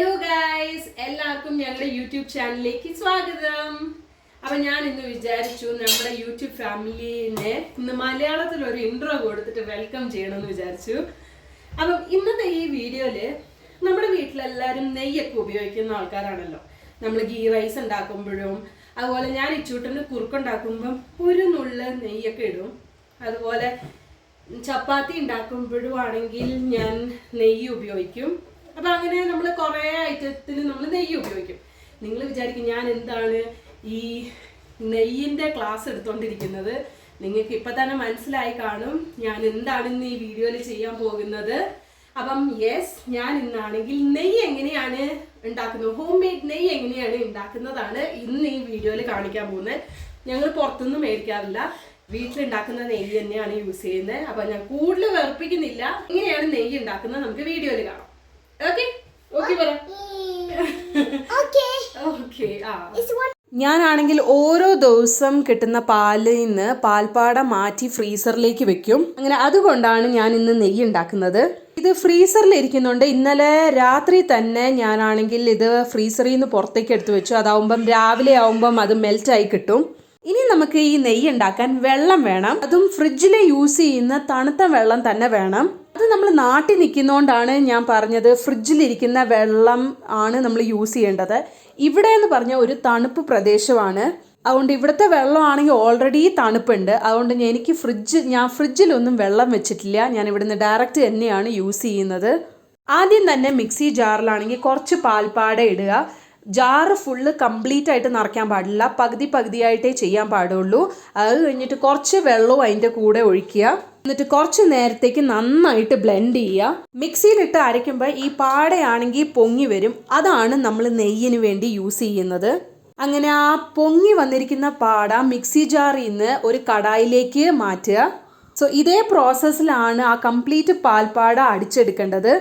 Hello guys, എല്ലാവർക്കും ഞങ്ങളുടെ YouTube ചാനലിലേക്ക് സ്വാഗതം. അപ്പം ഞാൻ ഇന്ന് വിചാരിച്ചു നമ്മുടെ യൂട്യൂബ് ഫാമിലിനെ ഇന്ന് മലയാളത്തിൽ ഒരു ഇൻട്രോ കൊടുത്തിട്ട് വെൽക്കം ചെയ്യണമെന്ന് വിചാരിച്ചു. അപ്പം ഇന്നത്തെ ഈ വീഡിയോയിൽ നമ്മുടെ വീട്ടിലെല്ലാവരും നെയ്യൊക്കെ ഉപയോഗിക്കുന്ന ആൾക്കാരാണല്ലോ. നമ്മൾ ഗീ റൈസ് ഉണ്ടാക്കുമ്പോഴും അതുപോലെ ഞാൻ ഇച്ചൂട്ടിന് കുറുക്കുണ്ടാക്കുമ്പം ഒരു നുള്ള് നെയ്യൊക്കെ ഇടും. അതുപോലെ ചപ്പാത്തി ഉണ്ടാക്കുമ്പോഴും ആണെങ്കിൽ ഞാൻ നെയ്യ് ഉപയോഗിക്കും. അപ്പം അങ്ങനെ നമ്മൾ കുറേ ഐറ്റത്തിന് നമ്മൾ നെയ്യ് ഉപയോഗിക്കും. നിങ്ങൾ വിചാരിക്കും ഞാൻ എന്താണ് ഈ നെയ്യിൻ്റെ ക്ലാസ് എടുത്തുകൊണ്ടിരിക്കുന്നത്. നിങ്ങൾക്ക് ഇപ്പം തന്നെ മനസ്സിലായി കാണും ഞാൻ എന്താണെന്ന് ഈ വീഡിയോയിൽ ചെയ്യാൻ പോകുന്നത്. അപ്പം യെസ്, ഞാൻ ഇന്നാണെങ്കിൽ നെയ്യ് എങ്ങനെയാണ് ഉണ്ടാക്കുന്നത്, ഹോം മെയ്ഡ് നെയ്യ് എങ്ങനെയാണ് ഉണ്ടാക്കുന്നതാണ് ഇന്ന് ഈ വീഡിയോയിൽ കാണിക്കാൻ പോകുന്നത്. ഞങ്ങൾ പുറത്തൊന്നും മേടിക്കാറില്ല, വീട്ടിലുണ്ടാക്കുന്ന നെയ്യ് തന്നെയാണ് യൂസ് ചെയ്യുന്നത്. അപ്പം ഞാൻ കൂടുതൽ വെറുപ്പിക്കുന്നില്ല. എങ്ങനെയാണ് നെയ്യ് ഉണ്ടാക്കുന്നത് നമുക്ക് വീഡിയോയിൽ കാണാം. ഞാനാണെങ്കിൽ ഓരോ ദിവസം കിട്ടുന്ന പാലിൽ നിന്ന് പാൽപ്പാട മാറ്റി ഫ്രീസറിലേക്ക് വെക്കും. അങ്ങനെ അതുകൊണ്ടാണ് ഞാൻ ഇന്ന് നെയ്യ് ഉണ്ടാക്കുന്നത്. ഇത് ഫ്രീസറിൽ ഇരിക്കുന്നുണ്ട്. ഇന്നലെ രാത്രി തന്നെ ഞാനാണെങ്കിൽ ഇത് ഫ്രീസറിൽ നിന്ന് പുറത്തേക്ക് എടുത്തു വെച്ചു. അതാവുമ്പം രാവിലെ ആവുമ്പം അത് മെൽറ്റായി കിട്ടും. ഇനി നമുക്ക് ഈ നെയ്യ് ഉണ്ടാക്കാൻ വെള്ളം വേണം. അതും ഫ്രിഡ്ജിൽ യൂസ് ചെയ്യുന്ന തണുത്ത വെള്ളം തന്നെ വേണം. അത് നമ്മൾ നാട്ടിൽ നിൽക്കുന്നതുകൊണ്ടാണ് ഞാൻ പറഞ്ഞത് ഫ്രിഡ്ജിലിരിക്കുന്ന വെള്ളം ആണ് നമ്മൾ യൂസ് ചെയ്യേണ്ടത്. ഇവിടെ എന്ന് പറഞ്ഞാൽ ഒരു തണുപ്പ് പ്രദേശമാണ്. അതുകൊണ്ട് ഇവിടുത്തെ വെള്ളമാണെങ്കിൽ ഓൾറെഡി തണുപ്പുണ്ട്. അതുകൊണ്ട് ഞാൻ ഫ്രിഡ്ജിലൊന്നും വെള്ളം വെച്ചിട്ടില്ല. ഞാൻ ഇവിടുന്ന് ഡയറക്റ്റ് തന്നെയാണ് യൂസ് ചെയ്യുന്നത്. ആദ്യം തന്നെ മിക്സി ജാറിലാണെങ്കിൽ കുറച്ച് പാൽപ്പാട ഇടുക. ജാറ് ഫുള്ള് കംപ്ലീറ്റ് ആയിട്ട് നിറയ്ക്കാൻ പാടില്ല, പകുതിയായിട്ടേ ചെയ്യാൻ പാടുള്ളൂ. അത് കഴിഞ്ഞിട്ട് കുറച്ച് വെള്ളവും അതിൻ്റെ കൂടെ ഒഴിക്കുക. എന്നിട്ട് കുറച്ച് നേരത്തേക്ക് നന്നായിട്ട് ബ്ലെൻഡ് ചെയ്യുക. മിക്സിയിലിട്ട് അരയ്ക്കുമ്പോൾ ഈ പാടയാണെങ്കിൽ പൊങ്ങി വരും. അതാണ് നമ്മൾ നെയ്യിന് വേണ്ടി യൂസ് ചെയ്യുന്നത്. അങ്ങനെ ആ പൊങ്ങി വന്നിരിക്കുന്ന പാട മിക്സി ജാറിൽ നിന്ന് ഒരു കടായിലേക്ക് മാറ്റുക. സോ ഇതേ പ്രോസസ്സിലാണ് ആ കംപ്ലീറ്റ് പാൽപ്പാട അടിച്ചെടുക്കേണ്ടത്.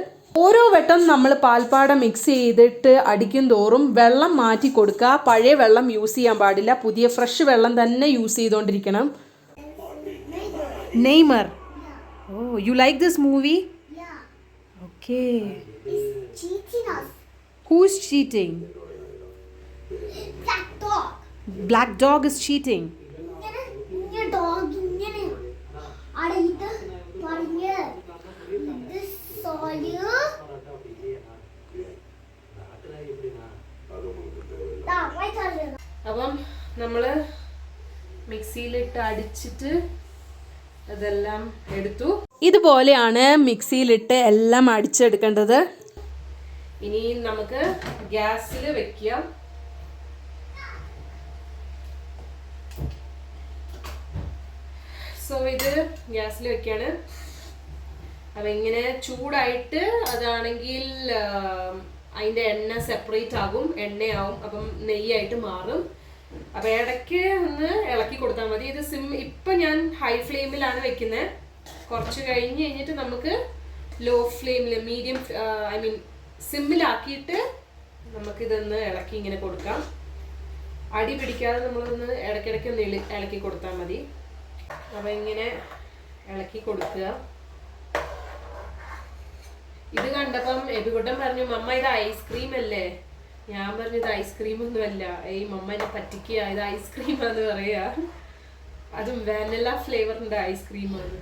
ഓരോ വട്ടം നമ്മൾ പാൽപ്പാട മിക്സ് ചെയ്തിട്ട് അടിക്കും തോറും വെള്ളം മാറ്റി കൊടുക്കുക. പഴയ വെള്ളം യൂസ് ചെയ്യാൻ പാടില്ല, പുതിയ ഫ്രഷ് വെള്ളം തന്നെ യൂസ് ചെയ്തുകൊണ്ടിരിക്കണം. Neymar, oh you like this movie? Okay. Who's cheating? Black dog is cheating. അപ്പം നമ്മൾ മിക്സിയിലിട്ട് അടിച്ചിട്ട് അതെല്ലാം എടുത്തു. ഇതുപോലെയാണ് മിക്സിയിലിട്ട് എല്ലാം അടിച്ചെടുക്കേണ്ടത്. ഇനി നമുക്ക് ഗ്യാസിൽ വെക്കാം. സോ ഇത് ഗ്യാസിൽ വെക്കാണ്. അപ്പം ഇങ്ങനെ ചൂടായിട്ട് അതാണെങ്കിൽ അതിൻ്റെ എണ്ണ സെപ്പറേറ്റ് ആകും, എണ്ണയാവും, അപ്പം നെയ്യായിട്ട് മാറും. അപ്പം ഇടയ്ക്ക് ഒന്ന് ഇളക്കി കൊടുത്താൽ മതി. ഇത് ഇപ്പം ഞാൻ ഹൈ ഫ്ലെയിമിലാണ് വെക്കുന്നത്. കുറച്ച് കഴിഞ്ഞിട്ട് നമുക്ക് ലോ ഫ്ലെയിമിൽ സിമ്മിലാക്കിയിട്ട് നമുക്കിതൊന്ന് ഇളക്കി ഇങ്ങനെ കൊടുക്കാം. അടി പിടിക്കാതെ നമ്മളൊന്ന് ഇടയ്ക്കിടയ്ക്ക് ഒന്ന് ഇളക്കി കൊടുത്താൽ മതി. അപ്പം ഇങ്ങനെ ഇളക്കി കൊടുക്കുക. ഇത് കണ്ടപ്പം എബികുട്ടൻ പറഞ്ഞു, മമ്മ ഇത് ഐസ്ക്രീം അല്ലേ? ഞാൻ പറഞ്ഞു ഇത് ഐസ്ക്രീം ഒന്നും അല്ല, ഈ മമ്മ എന്നെ പറ്റിക്കുക, ഇത് ഐസ്ക്രീമാന്ന് പറയാ. അതും വാനില ഫ്ലേവറിന്റെ ഐസ്ക്രീമാണ്.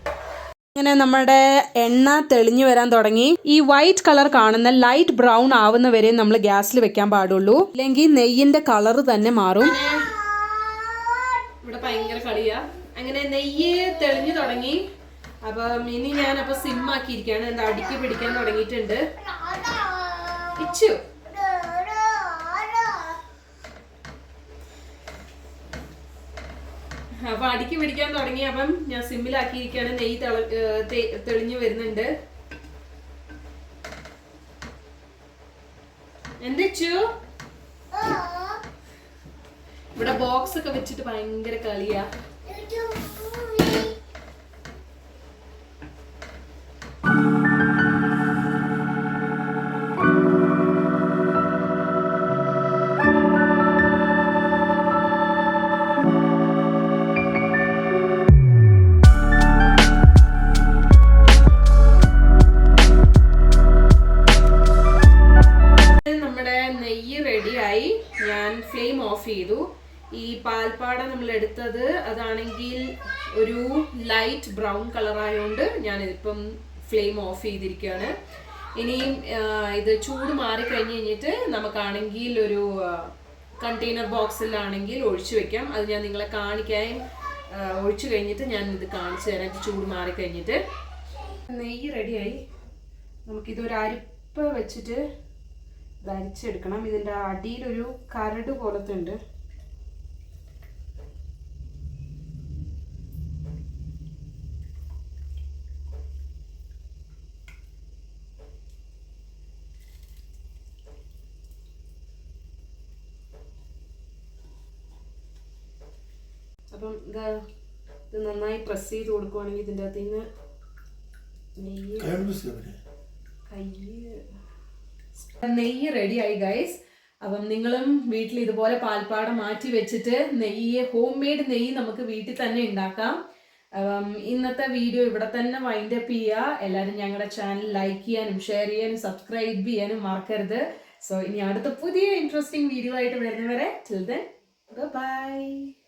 അങ്ങനെ നമ്മുടെ എണ്ണ തെളിഞ്ഞു വരാൻ തുടങ്ങി. ഈ വൈറ്റ് കളർ കാണുന്ന ലൈറ്റ് ബ്രൗൺ ആവുന്ന വരെ നമ്മൾ ഗ്യാസിൽ വെക്കാൻ പാടുള്ളൂ, അല്ലെങ്കിൽ നെയ്യിന്റെ കളർ തന്നെ മാറും. ഇവിടെ ഭയങ്കര കളിയാ. അങ്ങനെ നെയ്യ് തെളിഞ്ഞു തുടങ്ങി. അപ്പം ഇനി ഞാൻ അപ്പൊ സിമ്മാക്കിയിരിക്കുകയാണ്. എന്താ അടിക്ക് പിടിക്കാൻ തുടങ്ങിയിട്ടുണ്ട്. ഇച്ചു അപ്പൊ അടിക്ക് പിടിക്കാൻ തുടങ്ങി. അപ്പം ഞാൻ സിമ്മിലാക്കിയിരിക്കുകയാണ്. നെയ്യ് തെളിഞ്ഞു വരുന്നുണ്ട്. എന്തിച്ചു ഇവിടെ ബോക്സ് ഒക്കെ വെച്ചിട്ട് ഭയങ്കര കളിയാ. ഓഫ് ചെയ്തു. ഈ പാൽപ്പാട നമ്മൾ എടുത്തത് അതാണെങ്കിൽ ഒരു ലൈറ്റ് ബ്രൗൺ കളറായതുകൊണ്ട് ഞാനിതിപ്പം ഫ്ലെയിം ഓഫ് ചെയ്തിരിക്കുകയാണ്. ഇനിയും ഇത് ചൂട് മാറി കഴിഞ്ഞ് കഴിഞ്ഞിട്ട് നമുക്കാണെങ്കിൽ ഒരു കണ്ടെയ്നർ ബോക്സിലാണെങ്കിൽ ഒഴിച്ചു വെക്കാം. അത് ഞാൻ നിങ്ങളെ കാണിക്കാൻ ഒഴിച്ചു കഴിഞ്ഞിട്ട് ഞാൻ ഇത് കാണിച്ചു തരാം ചൂട് മാറി കഴിഞ്ഞിട്ട്. നെയ്യ് റെഡിയായി. നമുക്കിതൊരു അരിപ്പ വെച്ചിട്ട് ഇത് അരിച്ചെടുക്കണം. ഇതിൻ്റെ അടിയിലൊരു കരട് പോലത്തെ ഉണ്ട്. അപ്പം ഇത് നന്നായി പ്രസ് ചെയ്ത് കൊടുക്കുവാണെങ്കിൽ ഇതിൻ്റെ അകത്ത് നിന്ന് നെയ്യ് റെഡിയായി ഗൈസ്. അപ്പം നിങ്ങളും വീട്ടിൽ ഇതുപോലെ പാൽപ്പാട മാറ്റി വെച്ചിട്ട് ഹോം മെയ്ഡ് നെയ്യ് നമുക്ക് വീട്ടിൽ തന്നെ ഉണ്ടാക്കാം. ഇന്നത്തെ വീഡിയോ ഇവിടെ തന്നെ വൈൻഡ് അപ്പ് ചെയ്യുക. എല്ലാവരും ഞങ്ങളുടെ ചാനൽ ലൈക്ക് ചെയ്യാനും ഷെയർ ചെയ്യാനും സബ്സ്ക്രൈബ് ചെയ്യാനും മറക്കരുത്. സോ ഇനി അടുത്ത പുതിയ ഇൻട്രസ്റ്റിംഗ് വീഡിയോ ആയിട്ട് വരുന്നവരെ till then bye bye.